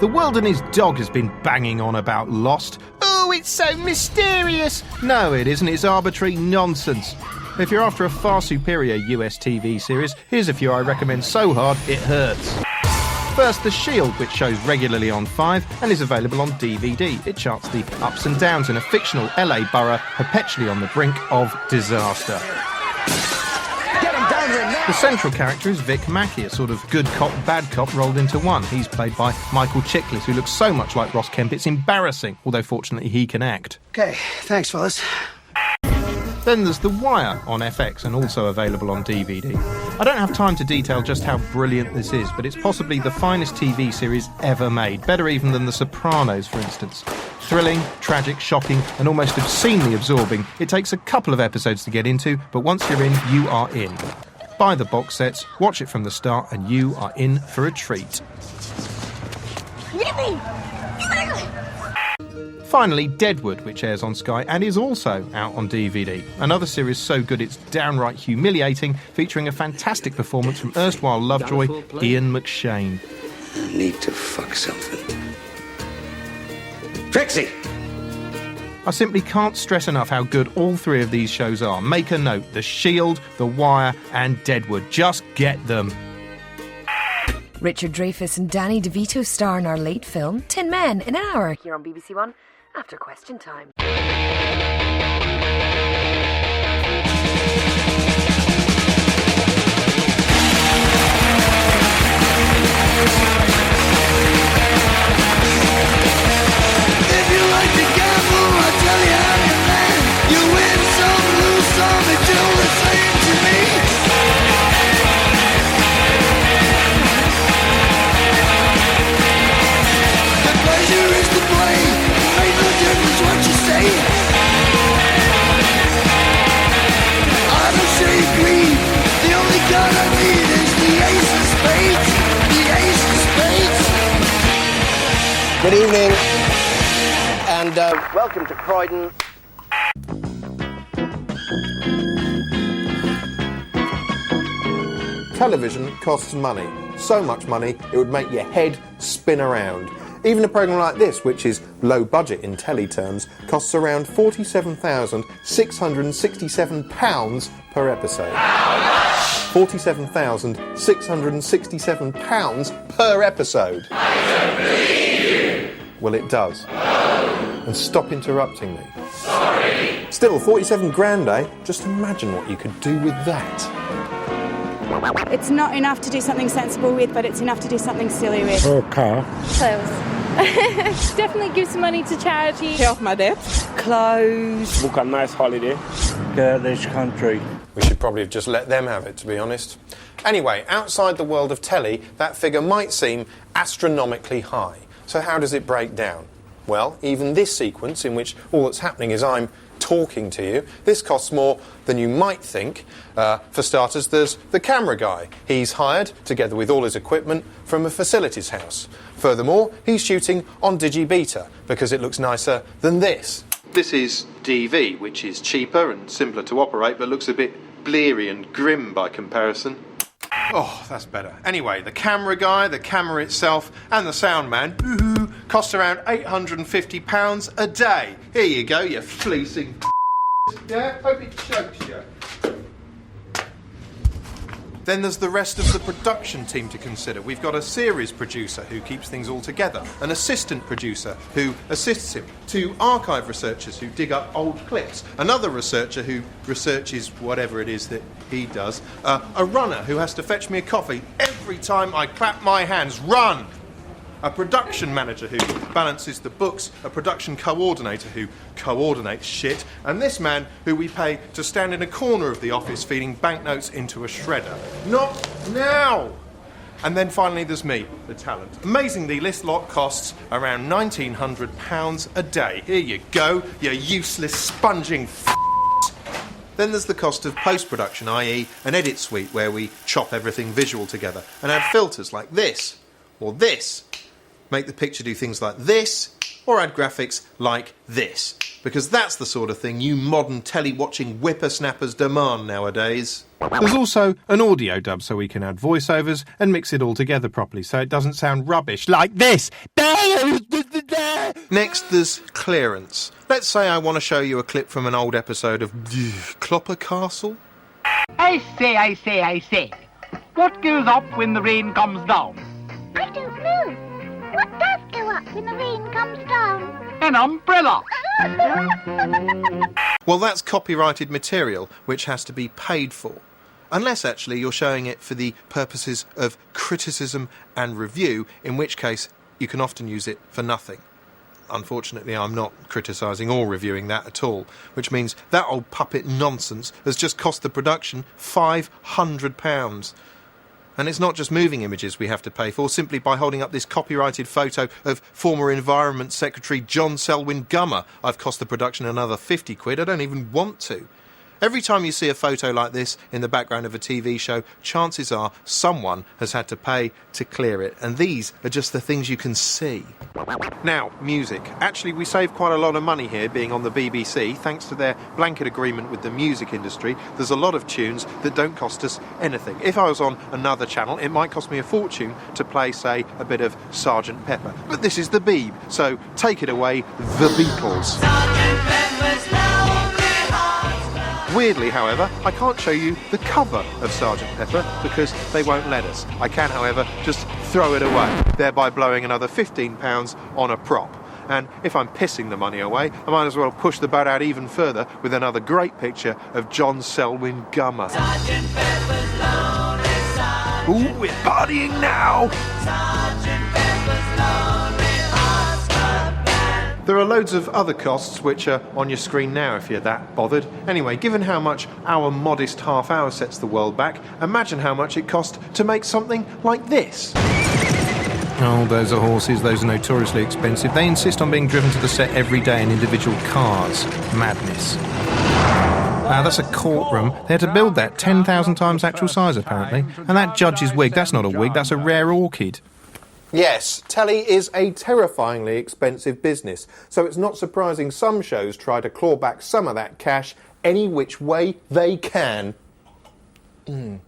The world and his dog has been banging on about Lost. Oh, it's so mysterious! No, it isn't. It's arbitrary nonsense. If you're after a far superior US TV series, here's a few I recommend so hard it hurts. First, The Shield, which shows regularly on 5 and is available on DVD. It charts the ups and downs in a fictional LA borough perpetually on the brink of disaster. The central character is Vic Mackey, a sort of good cop, bad cop rolled into one. He's played by Michael Chiklis, who looks so much like Ross Kemp it's embarrassing, although fortunately he can act. Okay, thanks fellas. Then there's The Wire on FX and also available on DVD. I don't have time to detail just how brilliant this is, but it's possibly the finest TV series ever made, better even than The Sopranos, for instance. Thrilling, tragic, shocking, and almost obscenely absorbing. It takes a couple of episodes to get into, but once you're in, you are in. Buy the box sets, watch it from the start, and you are in for a treat. Yippee! Finally, Deadwood, which airs on Sky and is also out on DVD. Another series so good it's downright humiliating, featuring a fantastic performance from erstwhile Lovejoy, Ian McShane. I need to fuck something. Trixie! I simply can't stress enough how good all three of these shows are. Make a note: The Shield, The Wire and Deadwood. Just get them. Richard Dreyfuss and Danny DeVito star in our late film, 10 Men in an Hour, here on BBC One, after Question Time. If you like to gamble, I'll tell you how you land. You win some, lose some, it's all the same to me. The pleasure is to play, make no difference what you say. I don't say greed, the only card I need is the ace of spades. The ace of spades. Good evening, and welcome to Croydon. Television costs money. So much money, it would make your head spin around. Even a programme like this, which is low budget in telly terms, costs around £47,667 per episode. £47,667 per episode. I don't believe you. Well, it does. And stop interrupting me. Sorry. Still, 47 grand, eh? Just imagine what you could do with that. It's not enough to do something sensible with, but it's enough to do something silly with. Or a car. Clothes. Definitely give some money to charity. Pay off my debt. Clothes. Book a nice holiday. Girlish country. We should probably have just let them have it, to be honest. Anyway, outside the world of telly, that figure might seem astronomically high. So how does it break down? Well, even this sequence, in which all that's happening is I'm talking to you, this costs more than you might think. For starters, there's the camera guy. He's hired, together with all his equipment, from a facilities house. Furthermore, he's shooting on Digibeta, because it looks nicer than this. This is DV, which is cheaper and simpler to operate, but looks a bit bleary and grim by comparison. Oh, that's better. Anyway, the camera guy, the camera itself, and the sound man, cost around £850 a day. Here you go, you fleecing yeah, hope it chokes you. Then there's the rest of the production team to consider. We've got a series producer who keeps things all together, an assistant producer who assists him, 2 archive researchers who dig up old clips, another researcher who researches whatever it is that he does, a runner who has to fetch me a coffee every time I clap my hands. Run! A production manager who balances the books, a production coordinator who coordinates shit, and this man who we pay to stand in a corner of the office feeding banknotes into a shredder. Not now! And then finally there's me, the talent. Amazingly, this lot costs around £1,900 a day. Here you go, you useless sponging Then there's the cost of post-production, i.e. an edit suite where we chop everything visual together and add filters like this, or this, make the picture do things like this, or add graphics like this. Because that's the sort of thing you modern telly-watching whippersnappers demand nowadays. There's also an audio dub so we can add voiceovers and mix it all together properly so it doesn't sound rubbish like this. Next, there's clearance. Let's say I want to show you a clip from an old episode of Clopper Castle. I say. What goes up when the rain comes down? I don't know. What does go up when the rain comes down? An umbrella. Well, that's copyrighted material which has to be paid for. Unless, actually, you're showing it for the purposes of criticism and review, in which case you can often use it for nothing. Unfortunately, I'm not criticising or reviewing that at all, which means that old puppet nonsense has just cost the production £500. And it's not just moving images we have to pay for. Simply by holding up this copyrighted photo of former Environment Secretary John Selwyn Gummer, I've cost the production another 50 quid. I don't even want to. Every time you see a photo like this in the background of a TV show, chances are someone has had to pay to clear it. And these are just the things you can see. Now, music. Actually, we save quite a lot of money here being on the BBC. Thanks to their blanket agreement with the music industry, there's a lot of tunes that don't cost us anything. If I was on another channel, it might cost me a fortune to play, say, a bit of Sgt. Pepper. But this is the Beeb, so take it away, the Beatles. Weirdly, however, I can't show you the cover of Sgt. Pepper because they won't let us. I can, however, just throw it away, thereby blowing another £15 on a prop. And if I'm pissing the money away, I might as well push the boat out even further with another great picture of John Selwyn Gummer. Ooh, we're partying now! There are loads of other costs which are on your screen now if you're that bothered. Anyway, given how much our modest half hour sets the world back, imagine how much it cost to make something like this. Oh, those are horses. Those are notoriously expensive. They insist on being driven to the set every day in individual cars. Madness. That's a courtroom. They had to build that 10,000 times actual size, apparently. And that judge's wig, that's not a wig, that's a rare orchid. Yes, telly is a terrifyingly expensive business, so it's not surprising some shows try to claw back some of that cash any which way they can. Way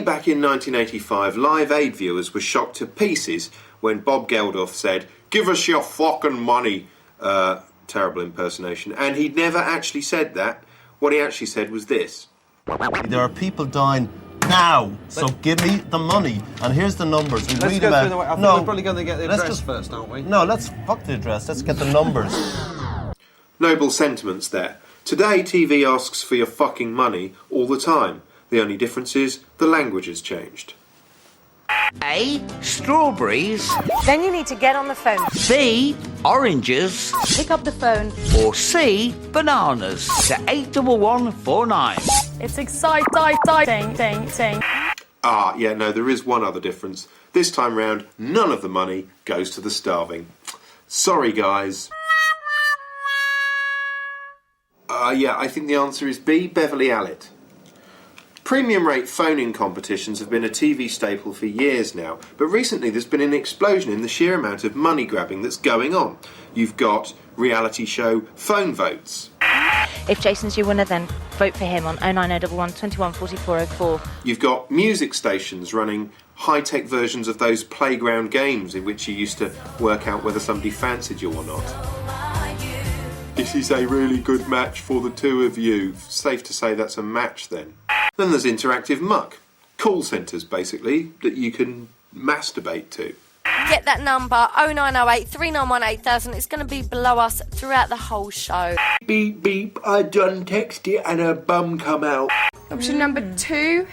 back in 1985, Live Aid viewers were shocked to pieces when Bob Geldof said, "Give us your fucking money." Terrible impersonation. And he'd never actually said that. What he actually said was this. There are people dying now, so give me the money. And here's the numbers. We read about. No, we're probably going to get the address first, aren't we? No, let's fuck the address. Let's get the numbers. Noble sentiments there. Today, TV asks for your fucking money all the time. The only difference is the language has changed. A. Strawberries. Then you need to get on the phone. B. Oranges. Pick up the phone. Or C. Bananas. To 81149. It's exciting. Ah, yeah, no, there is one other difference. This time round, none of the money goes to the starving. Sorry, guys. Yeah, I think the answer is B. Beverly Allitt. Premium rate phone-in competitions have been a TV staple for years now, but recently there's been an explosion in the sheer amount of money grabbing that's going on. You've got reality show phone votes. If Jason's your winner, then vote for him on 09011 21 4404. You've got music stations running high-tech versions of those playground games in which you used to work out whether somebody fancied you or not. This is a really good match for the two of you. Safe to say that's a match then. Then there's interactive muck. Call centres, basically, that you can masturbate to. Get that number, 0908 391 8000. It's going to be below us throughout the whole show. Beep, beep, I done text it and her bum come out. Option number 2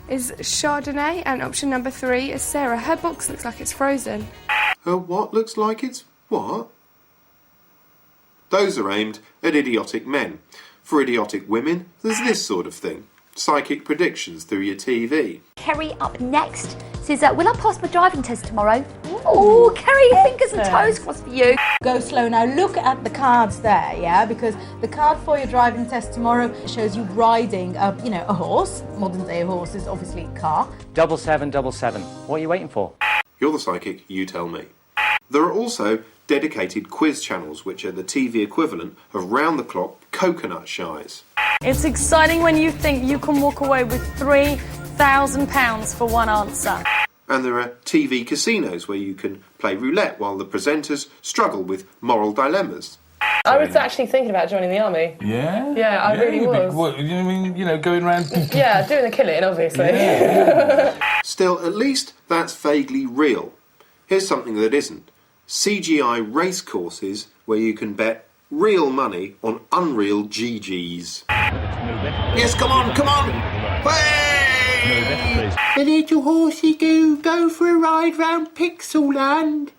is Chardonnay, and option number 3 is Sarah. Her box looks like it's frozen. Her what looks like it's what? Those are aimed at idiotic men. For idiotic women, there's this sort of thing. Psychic predictions through your TV. Kerry up next says, will I pass my driving test tomorrow? Oh, Kerry, fingers and toes crossed for you. Go slow now. Look at the cards there, yeah? Because the card for your driving test tomorrow shows you riding a horse. Modern day horse is obviously a car. 7777. What are you waiting for? You're the psychic, you tell me. There are also dedicated quiz channels, which are the TV equivalent of round-the-clock coconut shies. It's exciting when you think you can walk away with £3,000 for one answer. And there are TV casinos where you can play roulette while the presenters struggle with moral dilemmas. I was actually thinking about joining the army. Yeah? Yeah, I really was. What, you mean, going around... Yeah, doing the killing, obviously. Yeah. Still, at least that's vaguely real. Here's something that isn't. CGI race courses where you can bet real money on unreal GGs. Yes, come on! Way! The little horsey go for a ride round Pixel Land.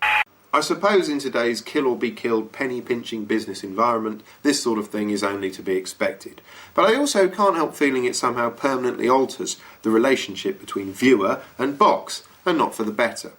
I suppose in today's kill-or-be-killed penny-pinching business environment, this sort of thing is only to be expected. But I also can't help feeling it somehow permanently alters the relationship between viewer and box, and not for the better.